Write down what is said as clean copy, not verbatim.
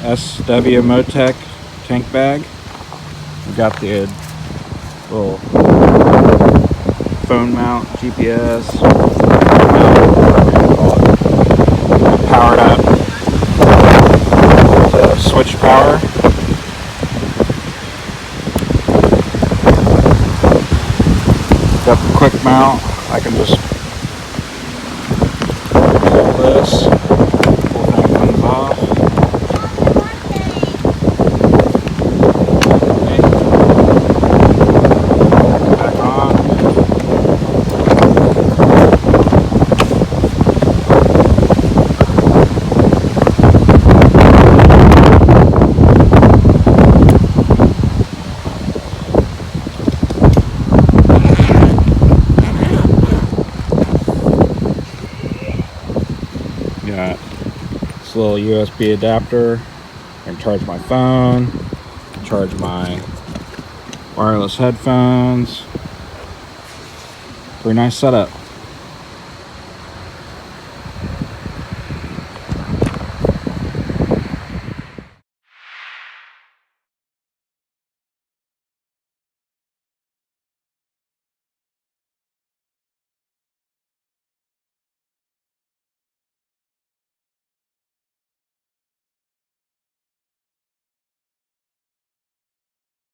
SW-Motech tank bag. We got the little phone mount, GPS, powered up to switch power. Got the quick mount. I can just pull this, whole thing comes off. Back on. Got this little USB adapter. I can charge my phone, charge my wireless headphones. Pretty nice setup.